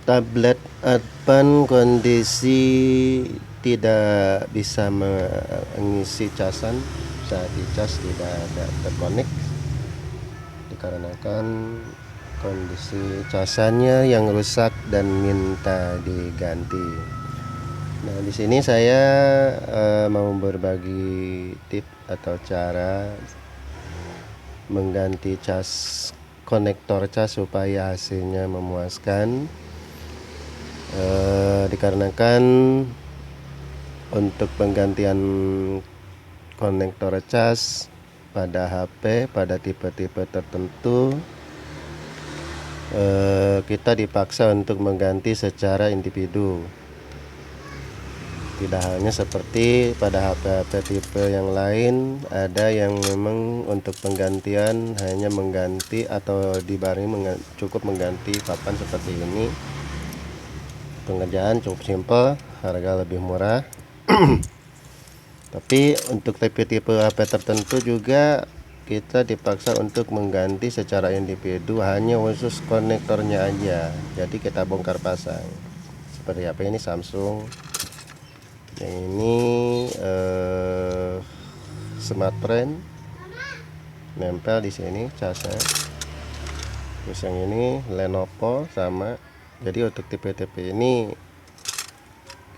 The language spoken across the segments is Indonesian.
tablet Advan kondisi tidak bisa mengisi casan saat dicas, tidak ada terkonek dikarenakan kondisi casannya yang rusak dan minta diganti. Nah, di sini saya mau berbagi tips atau cara mengganti cas konektor cas supaya hasilnya memuaskan. Dikarenakan untuk penggantian konektor cas pada HP pada tipe-tipe tertentu kita dipaksa untuk mengganti secara individu, tidak hanya seperti pada HP-HP tipe yang lain. Ada yang memang untuk penggantian hanya mengganti atau dibarengi cukup mengganti papan seperti ini. Pengerjaan cukup simpel, harga lebih murah. Tapi untuk tipe-tipe HP tertentu juga kita dipaksa untuk mengganti secara individu, hanya khusus konektornya aja. Jadi kita bongkar pasang. Seperti HP ini Samsung, yang ini Smartfren, nempel di sini casnya. Terus yang ini Lenovo sama. Jadi untuk tipe-tipe ini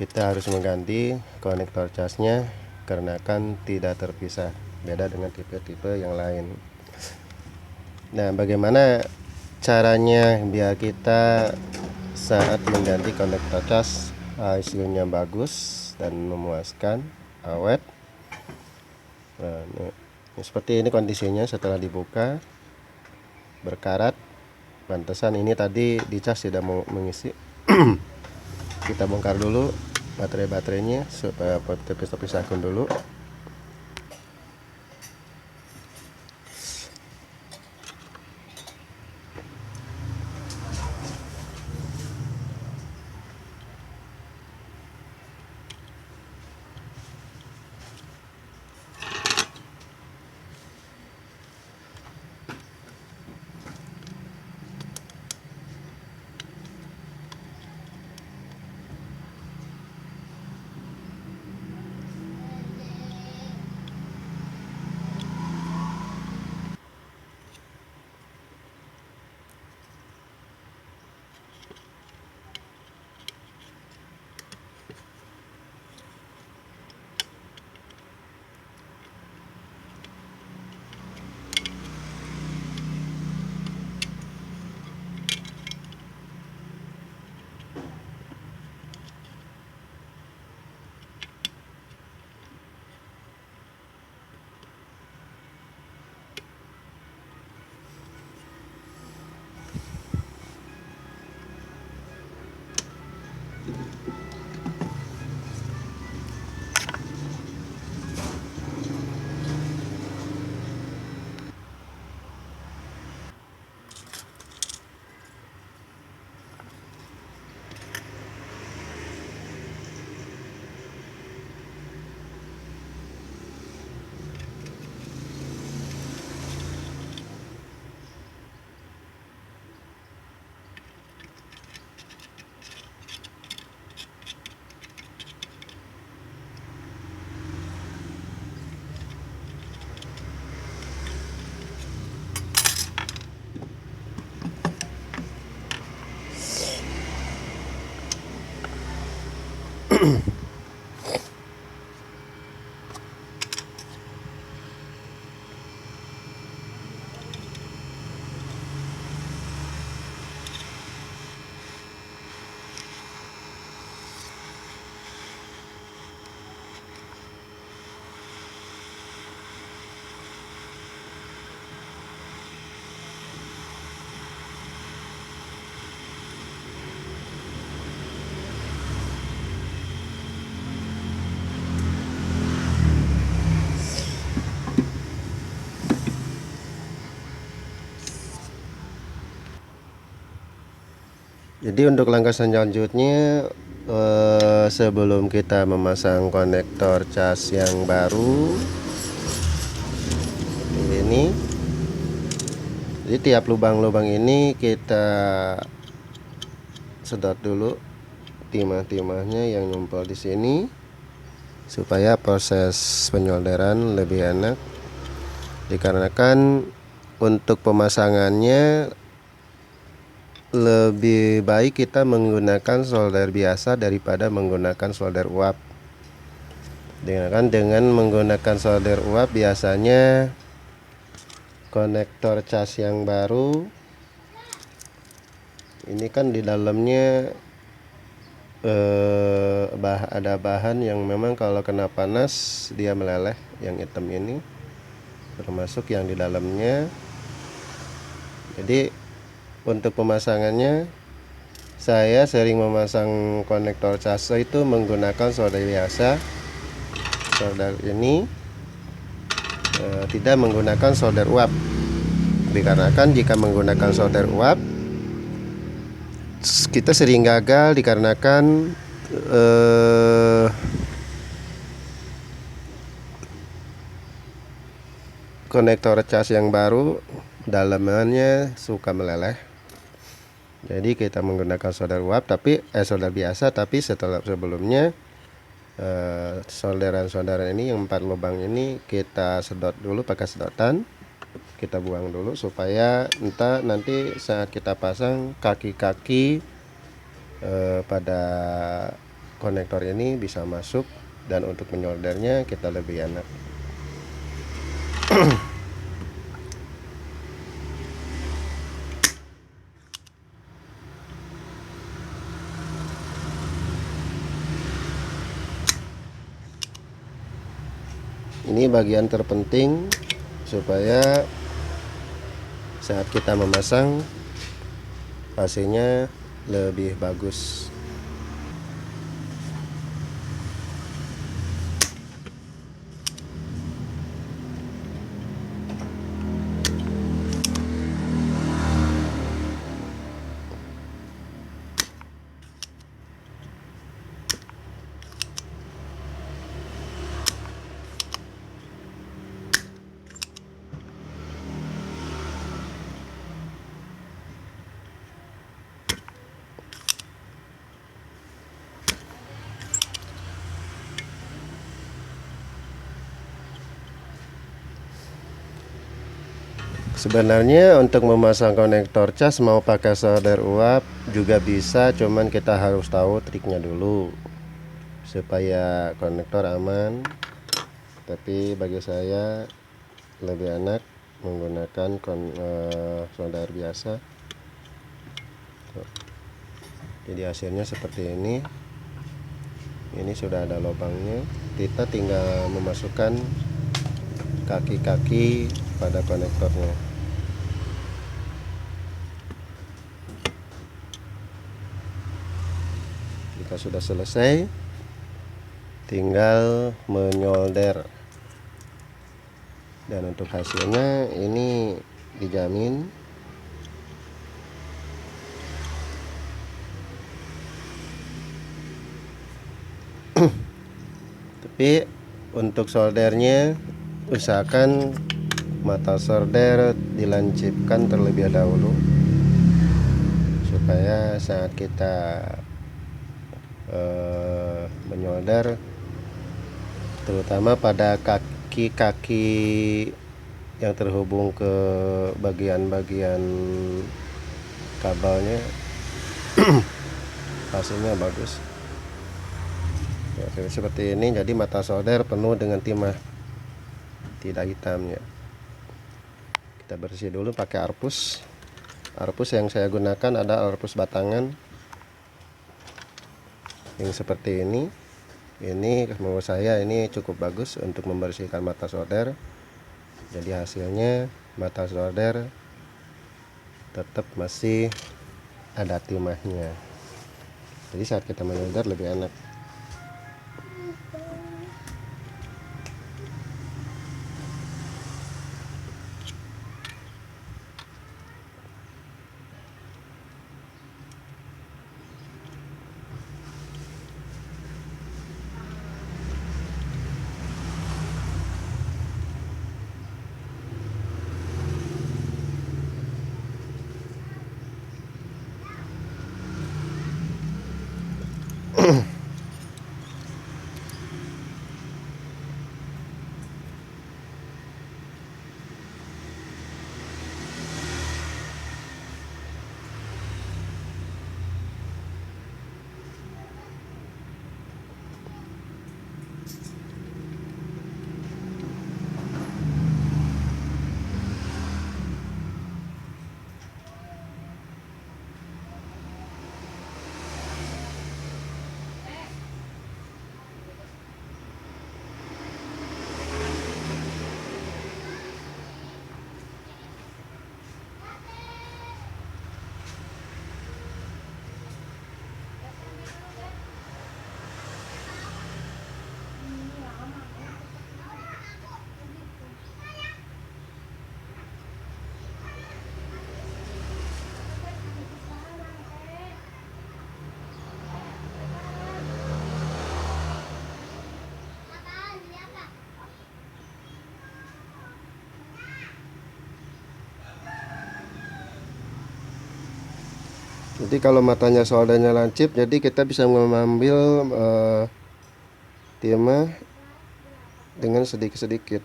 kita harus mengganti konektor casnya karena kan tidak terpisah, beda dengan tipe-tipe yang lain. Nah, bagaimana caranya biar kita saat mengganti konektor cas hasilnya bagus dan memuaskan, awet? Nah, ini seperti ini kondisinya setelah dibuka, berkarat. Pantesan ini tadi dicas tidak mau mengisi. Kita bongkar dulu baterainya supaya terpisah-pisahkan dulu. Jadi untuk langkah selanjutnya, sebelum kita memasang konektor cas yang baru ini, jadi tiap lubang-lubang ini kita sedot dulu timah-timahnya yang nyumpel di sini supaya proses penyolderan lebih enak, dikarenakan untuk pemasangannya lebih baik kita menggunakan solder biasa daripada menggunakan solder uap. Dengan menggunakan solder uap biasanya konektor cas yang baru ini kan di dalamnya ada bahan yang memang kalau kena panas dia meleleh, yang hitam ini termasuk yang di dalamnya. Jadi untuk pemasangannya saya sering memasang konektor cas itu menggunakan solder biasa. Solder ini tidak menggunakan solder uap, dikarenakan jika menggunakan solder uap kita sering gagal dikarenakan konektor cas yang baru dalamannya suka meleleh. Jadi kita menggunakan solder uap solder biasa, tapi sebelumnya solderan ini yang 4 lubang ini kita sedot dulu pakai sedotan, kita buang dulu supaya nanti saat kita pasang kaki-kaki pada konektor ini bisa masuk, dan untuk menyoldernya kita lebih enak. Ini bagian terpenting supaya saat kita memasang hasilnya lebih bagus. Sebenarnya untuk memasang konektor cas mau pakai solder uap juga bisa, cuman kita harus tahu triknya dulu supaya konektor aman. Tapi bagi saya lebih enak menggunakan solder biasa. Jadi hasilnya seperti ini. Ini sudah ada lubangnya, kita tinggal memasukkan kaki-kaki pada konektornya. Jika sudah selesai, tinggal menyolder, dan untuk hasilnya ini dijamin. Tapi untuk soldernya usahakan mata solder dilancipkan terlebih dahulu supaya saat kita menyolder, terutama pada kaki-kaki yang terhubung ke bagian-bagian kabelnya hasilnya bagus ya, seperti ini. Jadi mata solder penuh dengan timah, tidak hitamnya. Kita bersih dulu pakai arpus. Arpus yang saya gunakan ada arpus batangan yang seperti ini. Ini menurut saya ini cukup bagus untuk membersihkan mata solder. Jadi hasilnya mata solder tetap masih ada timahnya. Jadi saat kita menyolder lebih enak. Jadi kalau matanya soldernya lancip, jadi kita bisa mengambil timah dengan sedikit-sedikit.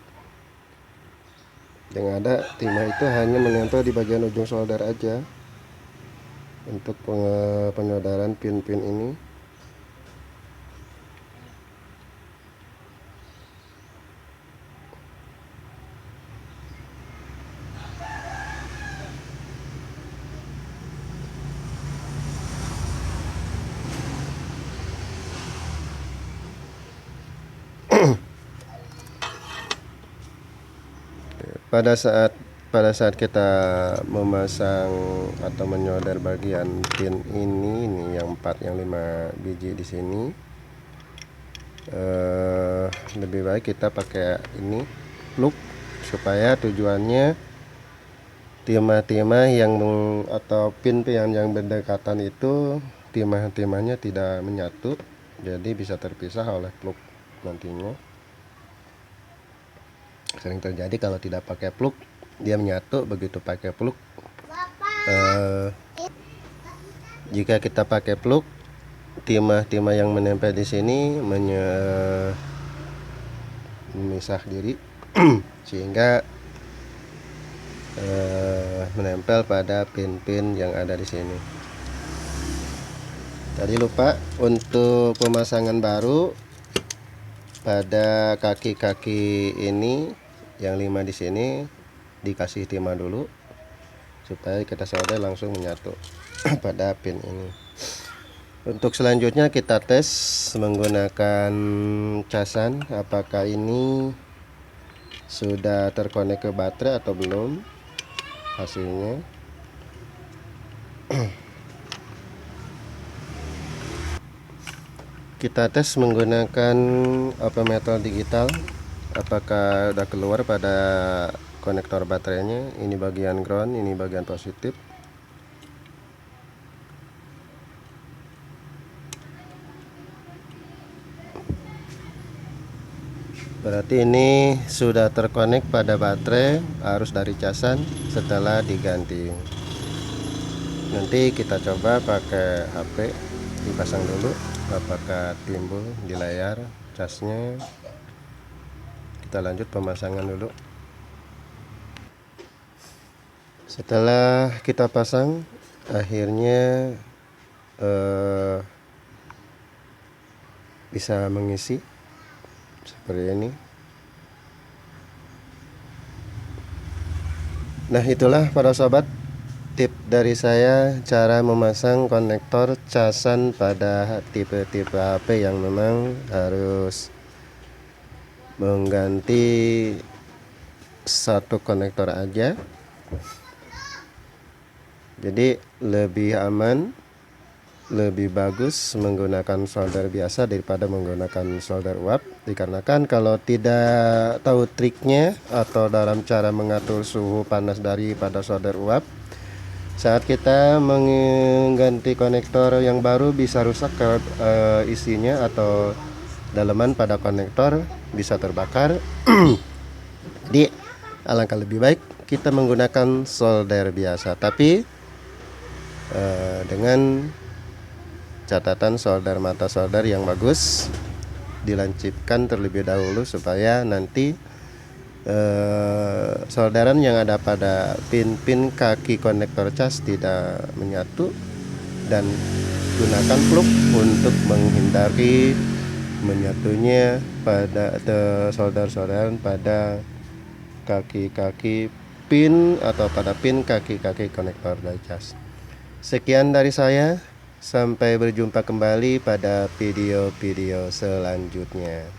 Yang ada timah itu hanya menempel di bagian ujung solder aja untuk penyodaran pin-pin ini. pada saat kita memasang atau menyolder bagian pin ini yang 4 yang 5 biji di sini, lebih baik kita pakai ini plug, supaya tujuannya timah-timah yang atau pin yang berdekatan itu timah-timahnya tidak menyatu, jadi bisa terpisah oleh plug nantinya. Sering terjadi kalau tidak pakai plug dia menyatu, begitu pakai plug jika kita pakai plug, timah-timah yang menempel di sini memisah diri sehingga menempel pada pin-pin yang ada di sini. Tadi lupa untuk pemasangan baru pada kaki-kaki ini yang 5 di sini dikasih timah dulu supaya kita solder langsung menyatu pada pin ini. Untuk selanjutnya kita tes menggunakan casan apakah ini sudah terkonek ke baterai atau belum hasilnya. Kita tes menggunakan odometer digital apakah udah keluar pada konektor baterainya. Ini bagian ground, ini bagian positif. Berarti ini sudah terkonek pada baterai arus dari casan setelah diganti. Nanti kita coba pakai HP, dipasang dulu apakah timbul di layar casnya. Kita lanjut pemasangan dulu. Setelah kita pasang, akhirnya bisa mengisi seperti ini. Nah, itulah para sobat tip dari saya cara memasang konektor casan pada tipe-tipe HP yang memang harus mengganti satu konektor aja. Jadi lebih aman, lebih bagus menggunakan solder biasa daripada menggunakan solder uap, dikarenakan kalau tidak tahu triknya atau dalam cara mengatur suhu panas daripada solder uap, saat kita mengganti konektor yang baru bisa rusak isinya atau daleman pada konektor bisa terbakar. Jadi alangkah lebih baik kita menggunakan solder biasa, tapi dengan catatan solder mata solder yang bagus, dilancipkan terlebih dahulu supaya nanti solderan yang ada pada pin-pin kaki konektor cas tidak menyatu, dan gunakan plug untuk menghindari menyatunya pada solder-solderan pada kaki-kaki pin atau pada pin kaki-kaki konektor dari cas. Sekian dari saya, sampai berjumpa kembali pada video-video selanjutnya.